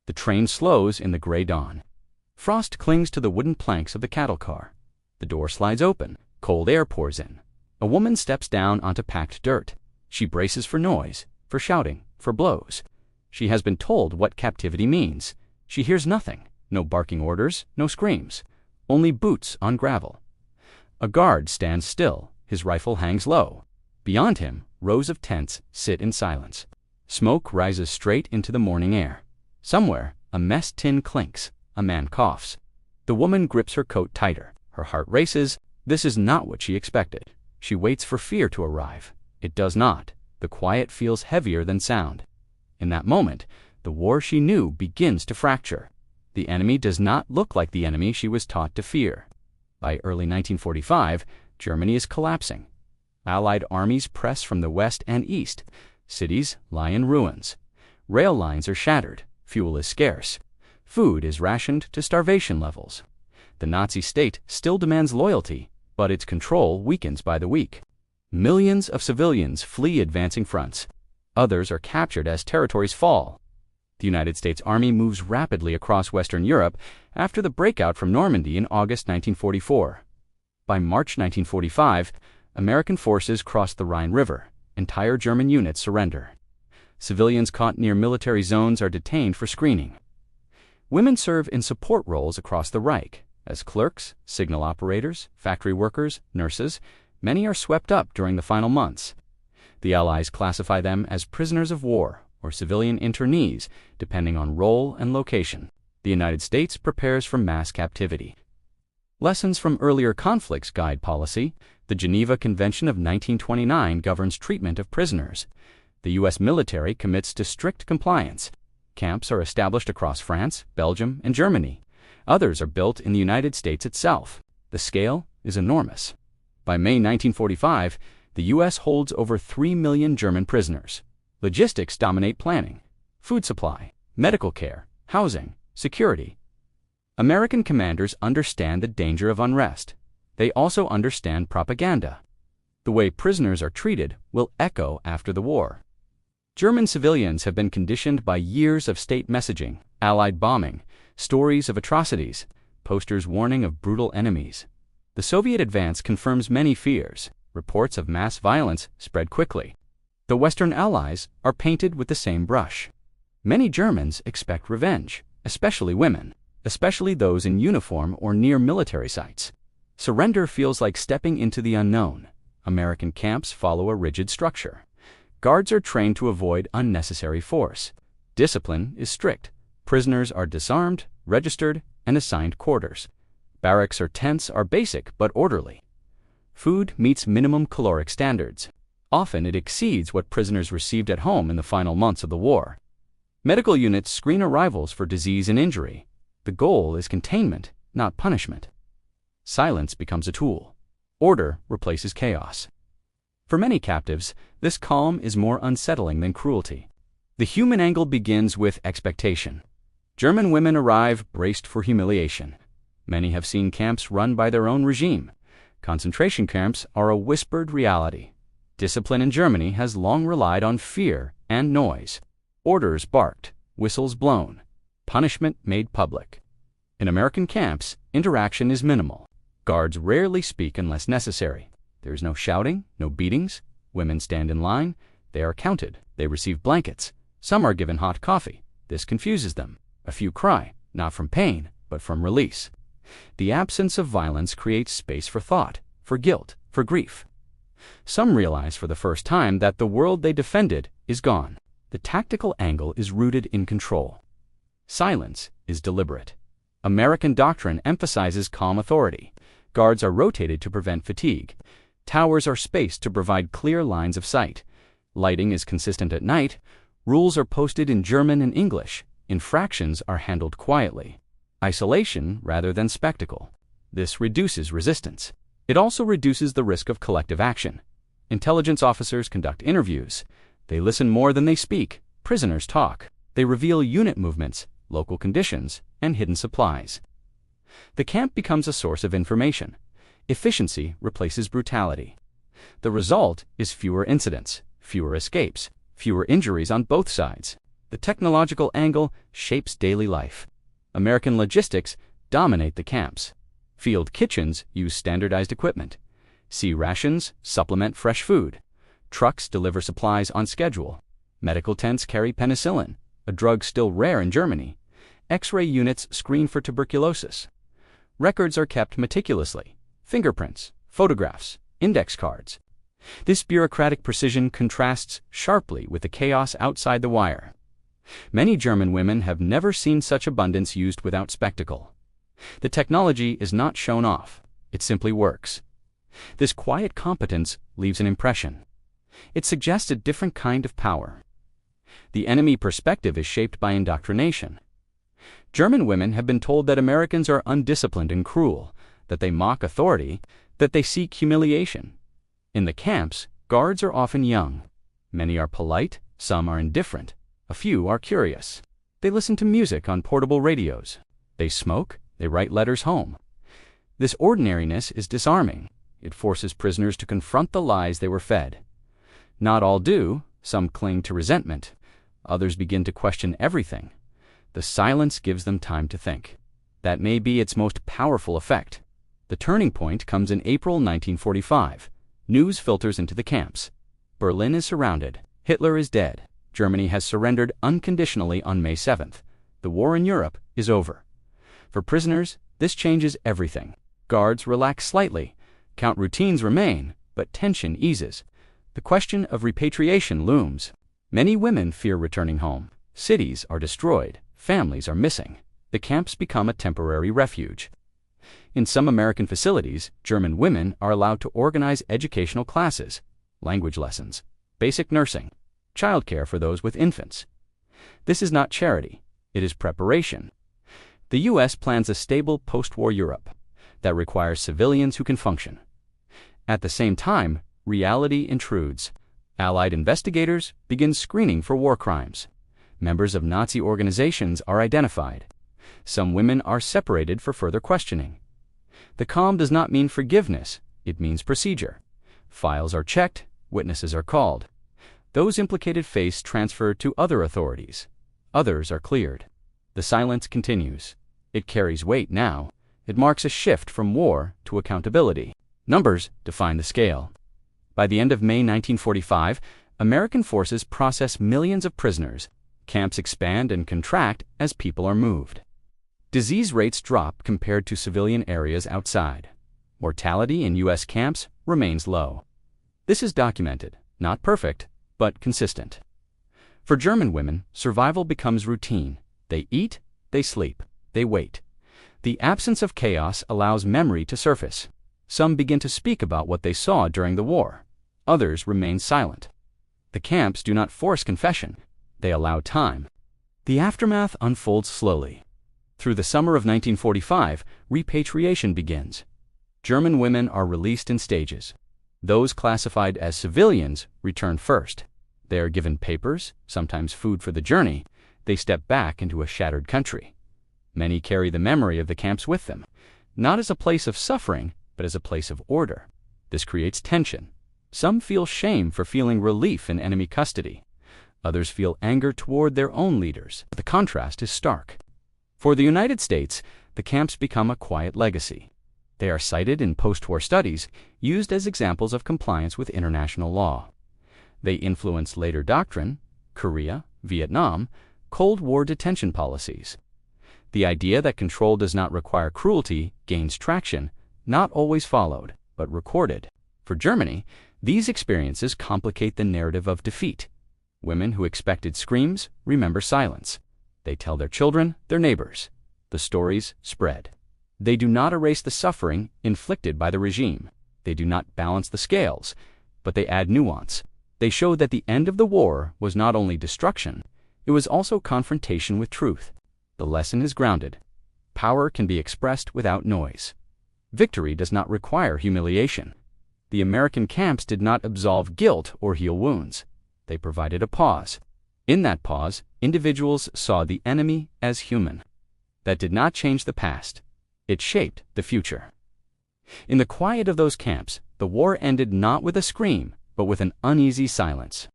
The train slows in the gray dawn. Frost clings to the wooden planks of the cattle car. The door slides open. Cold air pours in. A woman steps down onto packed dirt. She braces for noise, for shouting, for blows. She has been told what captivity means. She hears nothing. No barking orders, no screams. Only boots on gravel. A guard stands still. His rifle hangs low. Beyond him, rows of tents sit in silence. Smoke rises straight into the morning air. Somewhere, a mess tin clinks. A man coughs. The woman grips her coat tighter. Her heart races. This is not what she expected. She waits for fear to arrive. It does not. The quiet feels heavier than sound. In that moment, the war she knew begins to fracture. The enemy does not look like the enemy she was taught to fear. By early 1945, Germany is collapsing. Allied armies press from the west and east. Cities lie in ruins. Rail lines are shattered. Fuel is scarce. Food is rationed to starvation levels. The Nazi state still demands loyalty, but its control weakens by the week. Millions of civilians flee advancing fronts. Others are captured as territories fall. The United States Army moves rapidly across Western Europe after the breakout from Normandy in August 1944. By March 1945, American forces cross the Rhine River. Entire German units surrender. Civilians caught near military zones are detained for screening. Women serve in support roles across the Reich. As clerks, signal operators, factory workers, nurses, many are swept up during the final months. The Allies classify them as prisoners of war or civilian internees, depending on role and location. The United States prepares for mass captivity. Lessons from earlier conflicts guide policy. The Geneva Convention of 1929 governs treatment of prisoners. The U.S. military commits to strict compliance. Camps are established across France, Belgium, and Germany. Others are built in the United States itself. The scale is enormous. By May 1945, the U.S. holds over 3 million German prisoners. Logistics dominate planning. Food supply, medical care, housing, security. American commanders understand the danger of unrest. They also understand propaganda. The way prisoners are treated will echo after the war. German civilians have been conditioned by years of state messaging, Allied bombing, stories of atrocities, posters warning of brutal enemies. The Soviet advance confirms many fears. Reports of mass violence spread quickly. The Western Allies are painted with the same brush. Many Germans expect revenge, especially women, especially those in uniform or near military sites. Surrender feels like stepping into the unknown. American camps follow a rigid structure. Guards are trained to avoid unnecessary force. Discipline is strict. Prisoners are disarmed, registered, and assigned quarters. Barracks or tents are basic but orderly. Food meets minimum caloric standards. Often it exceeds what prisoners received at home in the final months of the war. Medical units screen arrivals for disease and injury. The goal is containment, not punishment. Silence becomes a tool. Order replaces chaos. For many captives, this calm is more unsettling than cruelty. The human angle begins with expectation. German women arrive braced for humiliation. Many have seen camps run by their own regime. Concentration camps are a whispered reality. Discipline in Germany has long relied on fear and noise. Orders barked, whistles blown, punishment made public. In American camps, interaction is minimal. Guards rarely speak unless necessary. There is no shouting, no beatings. Women stand in line. They are counted. They receive blankets. Some are given hot coffee. This confuses them. A few cry, not from pain, but from release. The absence of violence creates space for thought, for guilt, for grief. Some realize for the first time that the world they defended is gone. The tactical angle is rooted in control. Silence is deliberate. American doctrine emphasizes calm authority. Guards are rotated to prevent fatigue. Towers are spaced to provide clear lines of sight. Lighting is consistent at night. Rules are posted in German and English. Infractions are handled quietly. Isolation rather than spectacle. This reduces resistance. It also reduces the risk of collective action. Intelligence officers conduct interviews. They listen more than they speak. Prisoners talk. They reveal unit movements, local conditions, and hidden supplies. The camp becomes a source of information. Efficiency replaces brutality. The result is fewer incidents, fewer escapes, fewer injuries on both sides. The technological angle shapes daily life. American logistics dominate the camps. Field kitchens use standardized equipment. Sea rations supplement fresh food. Trucks deliver supplies on schedule. Medical tents carry penicillin, a drug still rare in Germany. X-ray units screen for tuberculosis. Records are kept meticulously. Fingerprints, photographs, index cards. This bureaucratic precision contrasts sharply with the chaos outside the wire. Many German women have never seen such abundance used without spectacle. The technology is not shown off. It simply works. This quiet competence leaves an impression. It suggests a different kind of power. The enemy perspective is shaped by indoctrination. German women have been told that Americans are undisciplined and cruel, that they mock authority, that they seek humiliation. In the camps, guards are often young. Many are polite, some are indifferent, a few are curious. They listen to music on portable radios. They smoke, they write letters home. This ordinariness is disarming. It forces prisoners to confront the lies they were fed. Not all do. Some cling to resentment. Others begin to question everything. The silence gives them time to think. That may be its most powerful effect. The turning point comes in April 1945. News filters into the camps. Berlin is surrounded. Hitler is dead. Germany has surrendered unconditionally on May 7th. The war in Europe is over. For prisoners, this changes everything. Guards relax slightly. Count routines remain, but tension eases. The question of repatriation looms. Many women fear returning home. Cities are destroyed. Families are missing. The camps become a temporary refuge. In some American facilities, German women are allowed to organize educational classes, language lessons, basic nursing, childcare for those with infants. This is not charity. It is preparation. The U.S. plans a stable post-war Europe that requires civilians who can function. At the same time, reality intrudes. Allied investigators begin screening for war crimes. Members of Nazi organizations are identified. Some women are separated for further questioning. The calm does not mean forgiveness, it means procedure. Files are checked, witnesses are called. Those implicated face transfer to other authorities. Others are cleared. The silence continues. It carries weight now. It marks a shift from war to accountability. Numbers define the scale. By the end of May 1945, American forces process millions of prisoners. Camps expand and contract as people are moved. Disease rates drop compared to civilian areas outside. Mortality in U.S. camps remains low. This is documented, not perfect, but consistent. For German women, survival becomes routine. They eat, they sleep, they wait. The absence of chaos allows memory to surface. Some begin to speak about what they saw during the war. Others remain silent. The camps do not force confession. They allow time. The aftermath unfolds slowly. Through the summer of 1945, repatriation begins. German women are released in stages. Those classified as civilians return first. They are given papers, sometimes food for the journey. They step back into a shattered country. Many carry the memory of the camps with them, not as a place of suffering, but as a place of order. This creates tension. Some feel shame for feeling relief in enemy custody. Others feel anger toward their own leaders. The contrast is stark. For the United States, the camps become a quiet legacy. They are cited in post-war studies, used as examples of compliance with international law. They influence later Doctrine, Korea, Vietnam, Cold War detention policies. The idea that control does not require cruelty gains traction, not always followed, but recorded. For Germany, these experiences complicate the narrative of defeat. Women who expected screams remember silence. They tell their children, their neighbors. The stories spread. They do not erase the suffering inflicted by the regime. They do not balance the scales, but they add nuance. They show that the end of the war was not only destruction, it was also confrontation with truth. The lesson is grounded. Power can be expressed without noise. Victory does not require humiliation. The American camps did not absolve guilt or heal wounds. They provided a pause. In that pause, individuals saw the enemy as human. That did not change the past. It shaped the future. In the quiet of those camps, the war ended not with a scream, but with an uneasy silence.